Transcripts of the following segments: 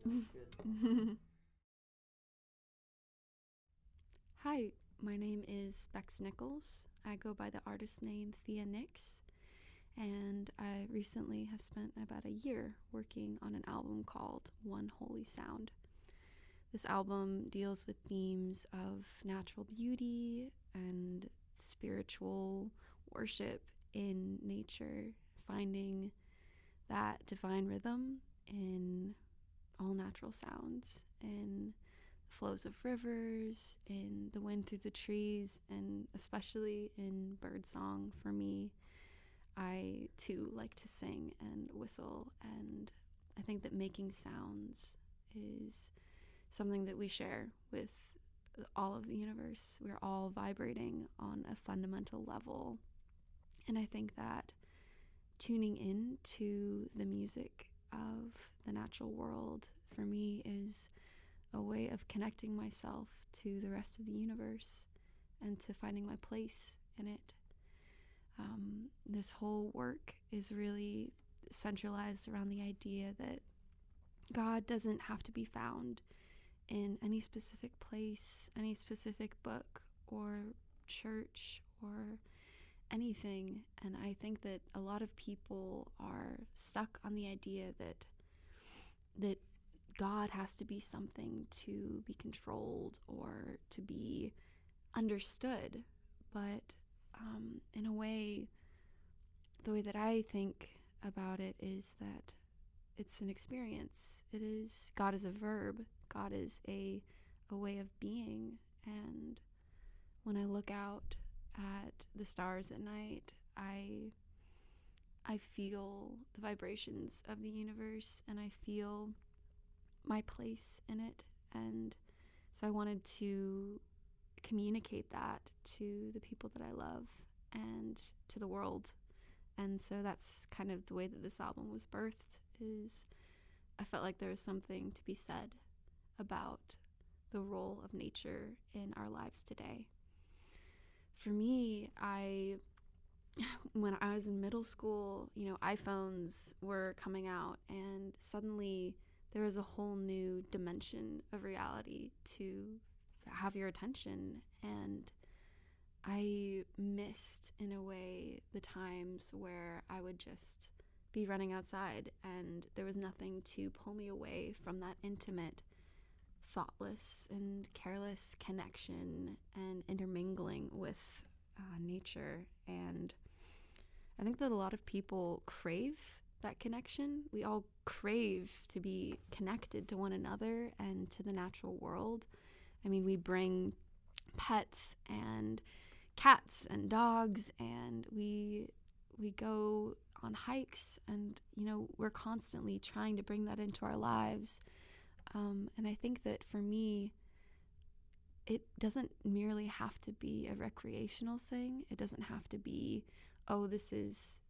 Good. Hi, my name is Bex Nichols. I go by the artist name Thia Nix, and I recently have spent about a year working on an album called One Holy Sound. This album deals with themes of natural beauty and spiritual worship in nature, finding that divine rhythm in all natural sounds, in the flows of rivers, in the wind through the trees, and especially in birdsong. For me, I too like to sing and whistle, and I think that making sounds is something that we share with all of the universe. We're all vibrating on a fundamental level, and I think that tuning in to the music of the natural world for me is a way of connecting myself to the rest of the universe and to finding my place in it. This whole work is really centralized around the idea that God doesn't have to be found in any specific place, any specific book or church or anything. And I think that a lot of people are stuck on the idea that God has to be something to be controlled or to be understood. But in a way, the way that I think about it is that it's an experience. God is a verb. God is a way of being. And when I look out at the stars at night, I feel the vibrations of the universe, and I feel my place in it. And so I wanted to communicate that to the people that I love and to the world. And so that's kind of the way that this album was birthed. Is I felt like there was something to be said about the role of nature in our lives today. For me, when I was in middle school, iPhones were coming out, and suddenly there was a whole new dimension of reality to have your attention. And I missed, in a way, the times where I would just be running outside and there was nothing to pull me away from that intimate, thoughtless, and careless connection and intermingling with nature. And I think that a lot of people crave that connection. We all crave to be connected to one another and to the natural world. I mean, we bring pets and cats and dogs, and we go on hikes, and we're constantly trying to bring that into our lives. And I think that for me, it doesn't merely have to be a recreational thing. It doesn't have to be, oh, this is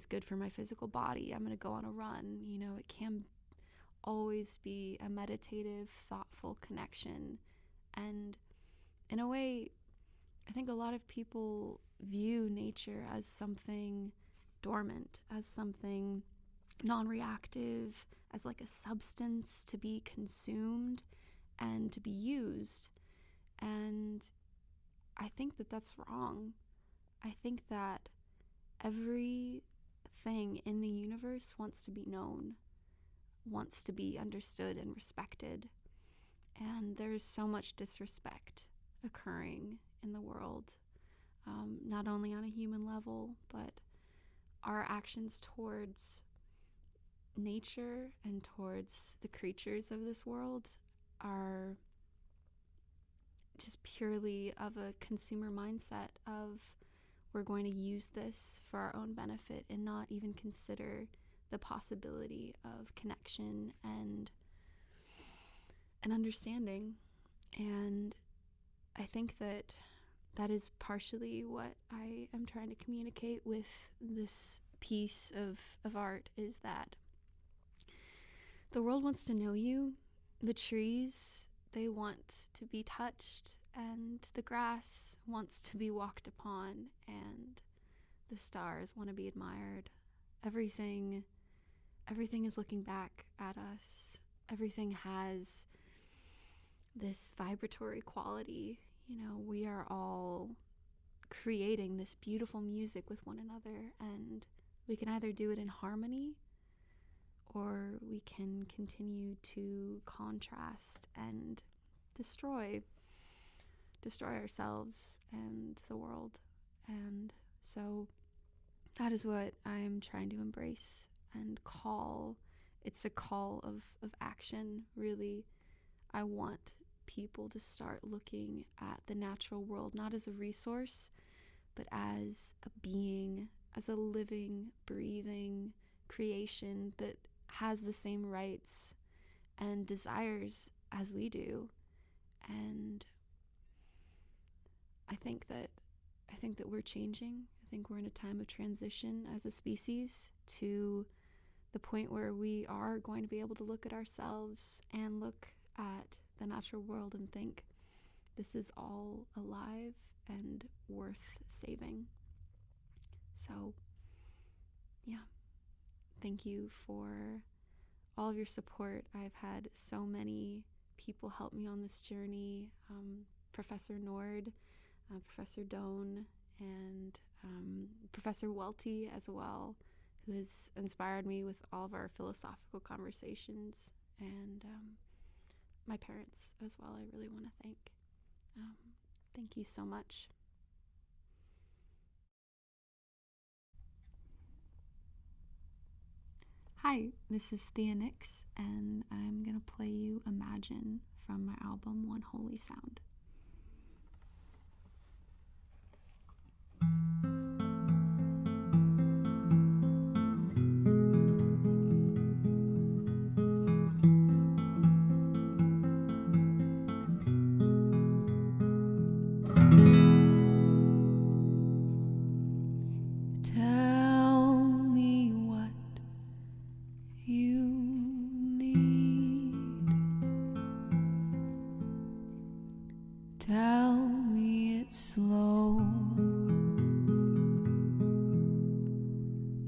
good for my physical body, I'm going to go on a run. It can always be a meditative, thoughtful connection. And in a way, I think a lot of people view nature as something dormant, as something non-reactive, as like a substance to be consumed and to be used. And I think that that's wrong. I think that everything in the universe wants to be known, wants to be understood and respected. And there's so much disrespect occurring in the world, not only on a human level, but our actions towards nature and towards the creatures of this world are just purely of a consumer mindset of, we're going to use this for our own benefit and not even consider the possibility of connection and understanding. And I think that that is partially what I am trying to communicate with this piece of art, is that the world wants to know you. The trees, they want to be touched, and the grass wants to be walked upon, and the stars want to be admired. Everything is looking back at us, everything has this vibratory quality. We are all creating this beautiful music with one another, and we can either do it in harmony or we can continue to contrast and destroy ourselves and the world. And so that is what I'm trying to embrace and call. It's a call of action, really. I want people to start looking at the natural world not as a resource, but as a being, as a living, breathing creation that has the same rights and desires as we do. And I think that we're changing. I think we're in a time of transition as a species to the point where we are going to be able to look at ourselves and look at the natural world and think, this is all alive and worth saving. So, yeah, thank you for all of your support. I've had so many people help me on this journey. Professor Nord, Professor Doan, and Professor Welty as well, who has inspired me with all of our philosophical conversations, and my parents as well. I really want to thank. Thank you so much. Hi, this is Thia Nix, and I'm going to play you Imagine from my album One Holy Sound. Tell me it's slow.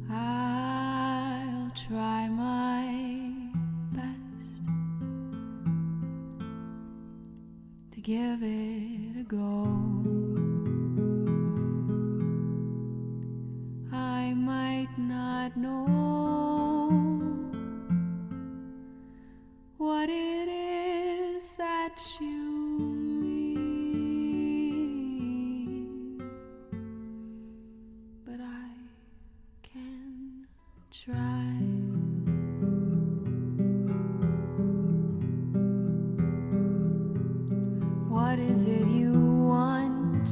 I'll try my best to give it a go. I might not know what it is that you try. What is it you want?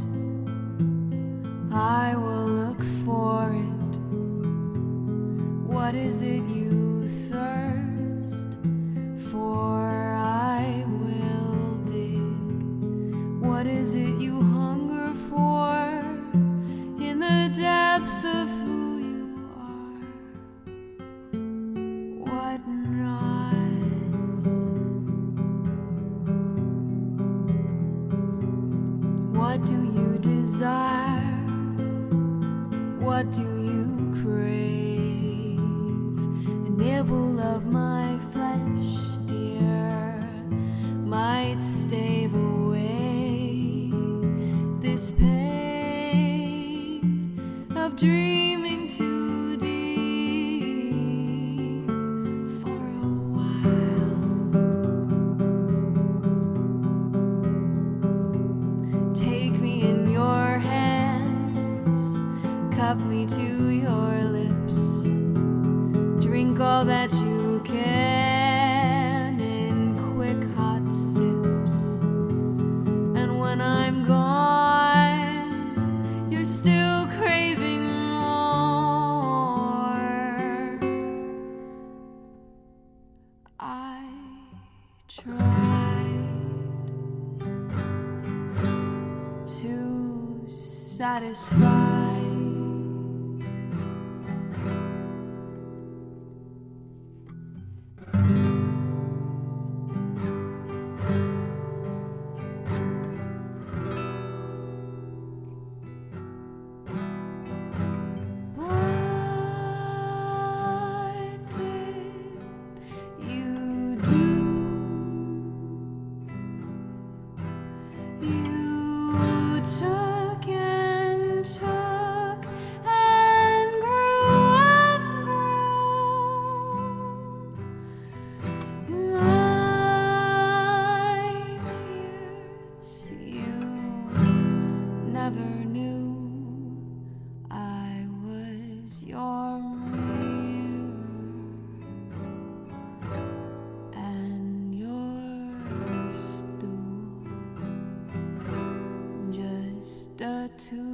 I will look for it. What is it you thirst for? I will dig. What is it you hunger for in the depths of who you are? What noise? What do you desire? What do you crave? A nibble of my flesh, dear, might stave away this pain of dreaming too deep for a while. Take me in your hands, cup me to your lips, drink all that you can in quick hot sips, and when I'm gone, you're still craving more. I tried to satisfy what did you do? to